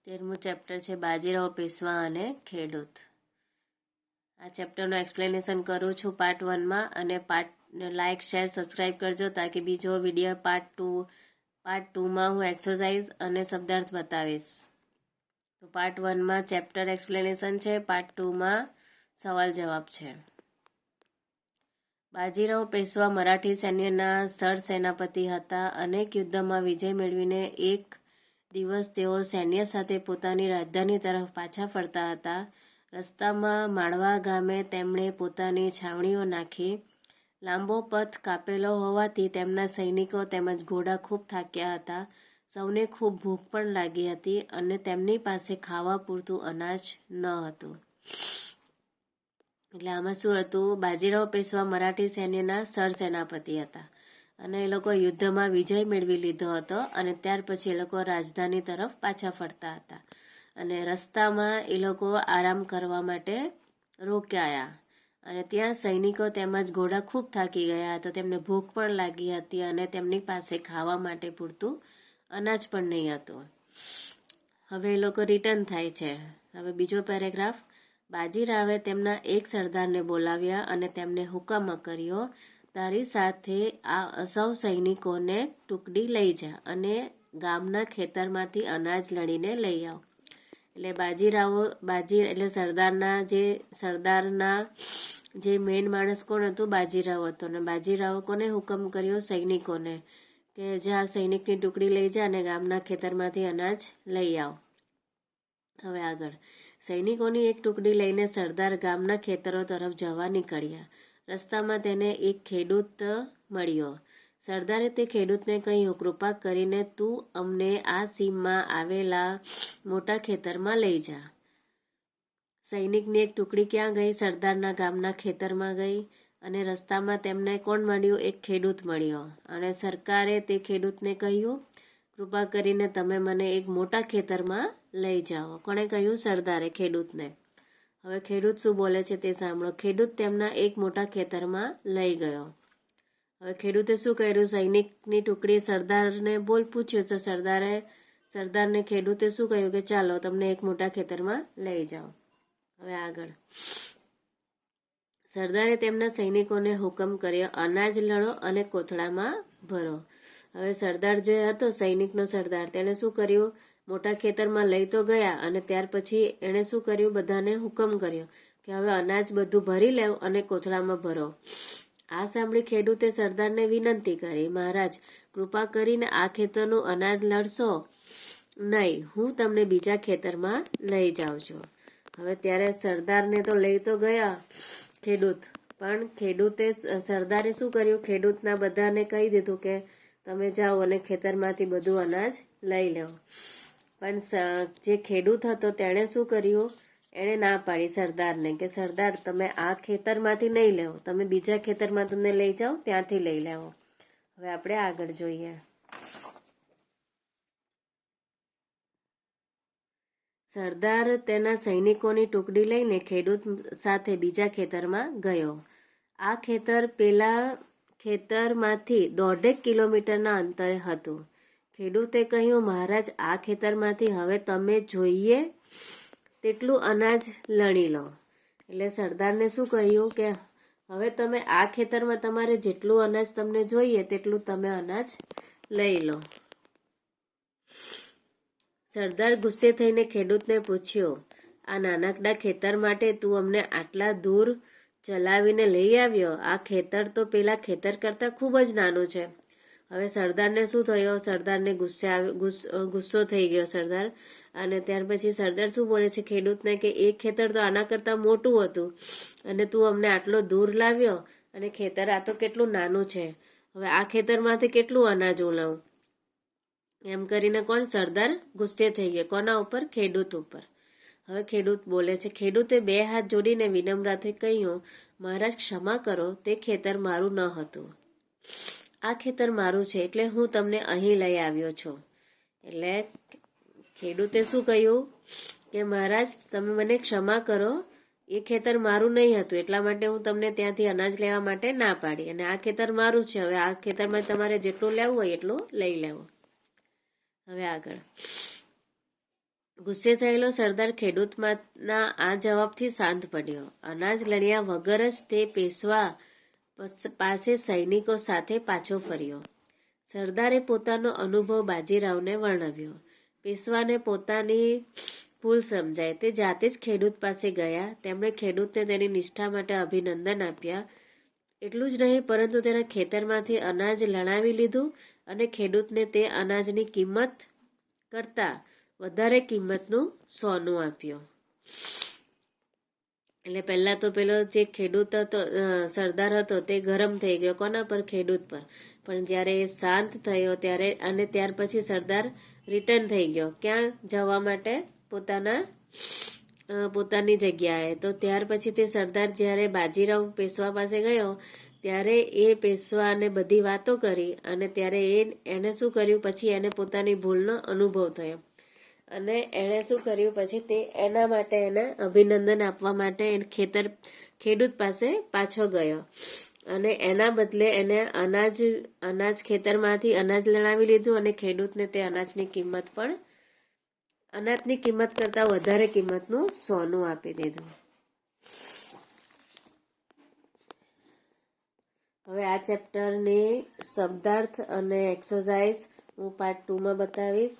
13મું chapter છે બાજીરાવ પેશવા અને ખેડૂત. આ ચેપ્ટરનું એક્સપ્લેનેશન કરું છું પાર્ટ 1માં, અને લાઇક શેર સબસ્ક્રાઈબ કરજો તાકી બીજો વિડીયો પાર્ટ 2માં હું એક્સરસાઇઝ અને શબ્દાર્થ બતાવીશ. તો પાર્ટ 1માં ચેપ્ટર એક્સપ્લેનેશન છે, પાર્ટ 2માં સવાલ જવાબ છે. બાજીરાવ પેશવા મરાઠી સૈન્યના સરસેનાપતિ હતા. અનેક યુદ્ધમાં વિજય મેળવીને એક દિવસ તેઓ સૈન્ય સાથે પોતાની રાજધાની તરફ પાછા ફરતા હતા. રસ્તામાં માળવા ગામે તેમણે પોતાની છાવણીઓ નાખી. લાંબો પથ કાપેલો હોવાથી તેમના સૈનિકો તેમજ ઘોડા ખૂબ થાક્યા હતા. સૌને ખૂબ ભૂખ પણ લાગી હતી અને તેમની પાસે ખાવા પૂરતું અનાજ ન હતું. એટલે આમાં શું હતું, બાજીરાવ પેશવા મરાઠી સૈન્યના સરસેનાપતિ હતા અને એ લોકો યુદ્ધમાં વિજય મેળવી લીધો હતો અને ત્યાર પછી એ લોકો રાજધાની તરફ પાછા ફરતા હતા. અને રસ્તામાં એ લોકો આરામ કરવા માટે રોકાયા અને ત્યાં સૈનિકો તેમજ ઘોડા ખૂબ થાકી ગયા હતા. તેમને ભૂખ પણ લાગી હતી અને તેમની પાસે ખાવા માટે પૂરતું અનાજ પણ નહીં હતું. હવે એ લોકો રિટર્ન થાય છે. હવે બીજો પેરેગ્રાફ. બાજીરાવે તેમના એક સરદારને બોલાવ્યા અને તેમને હુકમ કર્યો, તારી સાથે આ સૌ સૈનિકોને ટુકડી લઈ જા અને ગામના ખેતરમાંથી અનાજ લણીને લઈ આવ. એટલે સરદારના જે મેઇન માણસ કોણ હતું, બાજીરાવ હતો. અને બાજીરાવ કોને હુકમ કર્યો? સૈનિકોને, કે જા સૈનિકની ટુકડી લઈ જા અને ગામના ખેતરમાંથી અનાજ લઈ આવ. હવે આગળ. સૈનિકોની એક ટુકડી લઈને સરદાર ગામના ખેતરો તરફ જવા નીકળ્યા. રસ્તામાં તેને એક ખેડૂત મળ્યો. સરદારે તે ખેડૂતને કહ્યું, કૃપા કરીને તું અમને આ સીમમાં આવેલા મોટા ખેતરમાં લઈ જા. સૈનિકની એક ટુકડી ક્યાં ગઈ? સરદારના ગામના ખેતરમાં ગઈ. અને રસ્તામાં તેમને કોણ મળ્યું? એક ખેડૂત મળ્યો. અને સરકારે તે ખેડૂતને કહ્યું, કૃપા કરીને તમે મને એક મોટા ખેતરમાં લઈ જાઓ. કોણે કહ્યું? સરદારે ખેડૂતને. હવે ખેડૂત શું બોલે છે તે સાંભળો. ખેડૂત તેમના એક મોટા ખેતરમાં લઈ ગયો. હવે ખેડૂતે શું કર્યું? સૈનિકની ટુકડી સરદારને પૂછ્યું તો સરદારને ખેડૂતે શું કહ્યું કે ચાલો તમને એક મોટા ખેતરમાં લઈ જાઓ. હવે આગળ. સરદારે તેમના સૈનિકોને હુકમ કર્યો, અનાજ લણો અને કોથળામાં ભરો. હવે સરદાર જે હતો, સૈનિકનો સરદાર, તેણે શું કર્યું? મોટા ખેતરમાં લઈ તો ગયા અને ત્યાર પછી એણે શું કર્યું? બધાને હુકમ કર્યો કે હવે અનાજ બધું ભરી લેવ અને કોથળામાં ભરો. આ સાંભળી ખેડૂતે સરદારને વિનંતી કરી, મહારાજ, કૃપા કરીને આ ખેતરનું અનાજ લડશો નહીં, હું તમને બીજા ખેતરમાં લઈ જાઉં છું. હવે ત્યારે સરદારને તો લઈ તો ગયા ખેડૂત, પણ સરદારે શું કર્યું? ખેડૂતના બધાને કહી દીધું કે તમે જાઓ અને ખેતરમાંથી બધું અનાજ લઈ લેવો. પણ જે ખેડૂત હતો તેણે શું કર્યું? એણે ના પાડી સરદારને કે સરદાર, તમે આ ખેતરમાંથી નહીં લેવો, તમે બીજા ખેતરમાં તમને લઈ જાઓ, ત્યાંથી લઈ લેવો. હવે આપણે આગળ જોઈએ. સરદાર તેના સૈનિકોની ટુકડી લઈને ખેડૂત સાથે બીજા ખેતરમાં ગયો. આ ખેતર પેલા ખેતરમાંથી 1.5 કિલોમીટરના અંતરે હતું. ખેડૂતે કહ્યું, મહારાજ, આ ખેતરમાંથી હવે તમે જોઈએ તેટલું અનાજ લણી લો. એટલે સરદારને શું કહ્યું કે હવે તમે આ ખેતરમાં તમારે જેટલું અનાજ તમને જોઈએ તેટલું તમે અનાજ લઈ લો. સરદાર ગુસ્સે થઈને ખેડૂતને પૂછ્યું, આ નાનકડા ખેતર માટે તું અમને આટલા દૂર ચલાવીને લઈ આવ્યો? આ ખેતર તો પેલા ખેતર કરતાં ખૂબ જ નાનું છે. હવે સરદારને શું થયો? સરદારને ગુસ્સો થઈ ગયો સરદાર. અને ત્યાર પછી સરદાર શું બોલે છે ખેડૂતને કે એક ખેતર તો આના કરતાં મોટું હતું અને તું અમને આટલો દૂર લાવ્યો અને ખેતર આ તો કેટલું નાનું છે. હવે આ ખેતરમાંથી કેટલું અનાજ ઉલાવું? એમ કરીને સરદાર ગુસ્સે થઈ ગયો. કોના ઉપર? ખેડૂત ઉપર. હવે ખેડૂત બોલે છે. ખેડૂતે 2 હાથ જોડીને વિનમ્રતાથી કહ્યું, મહારાજ, ક્ષમા કરો, તે ખેતર મારું ન હતું. આ ખેતર મારું છે એટલે હું તમને અહીં લઈ આવ્યો છું. એટલે ખેડૂતે શું કહ્યું કે મહારાજ, તમે મને ક્ષમા કરો, એ ખેતર મારું નહીં હતું એટલા માટે હું તમને ત્યાંથી અનાજ લેવા માટે ના પાડી, અને આ ખેતર મારું છે, હવે આ ખેતરમાં તમારે જેટલું લેવું હોય એટલું લઈ લેવું. હવે આગળ. ગુસ્સે થયેલો સરદાર ખેડૂતના આ જવાબથી શાંત પડ્યો. અનાજ લણ્યા વગર જ તે પેશવા પાસે સૈનિકો સાથે પાછો ફર્યો. સરદારે પોતાનો અનુભવ બાજીરાવને વર્ણવ્યો. પેશવાને પોતાની ભૂલ સમજાય. તે જાતે જ ખેડૂત પાસે ગયા. તેમણે ખેડૂતને તેની નિષ્ઠા માટે અભિનંદન આપ્યા. એટલું જ નહીં, પરંતુ તેના ખેતરમાંથી અનાજ લણાવી લીધું અને ખેડૂતને તે અનાજની કિંમત કરતાં વધારે કિંમતનું સોનું આપ્યું. એટલે પહેલા તો પેલો જે ખેડૂત હતો, સરદાર હતો, તે ગરમ થઈ ગયો. કોના પર? ખેડૂત પર. પણ જ્યારે એ શાંત થયો ત્યારે, અને ત્યાર પછી સરદાર રિટર્ન થઈ ગયો. ક્યાં જવા માટે? પોતાની જગ્યાએ. તો ત્યાર પછી તે સરદાર જ્યારે બાજીરાવ પેશવા પાસે ગયો ત્યારે એ પેશવાને બધી વાતો કરી, અને ત્યારે એને શું કર્યું, પછી એને પોતાની ભૂલનો અનુભવ થયો અને એણે શું કર્યું, પછી તે એના માટે એને અભિનંદન આપવા માટે ખેડૂત પાસે પાછો ગયો અને એના બદલે એને અનાજ ખેતરમાંથી અનાજ લણાવી લીધું અને ખેડૂતને તે અનાજની કિંમત કરતાં વધારે કિંમતનું સોનું આપી દીધું. હવે આ ચેપ્ટરની શબ્દાર્થ અને એક્સરસાઇઝ હું પાર્ટ 2માં બતાવીશ.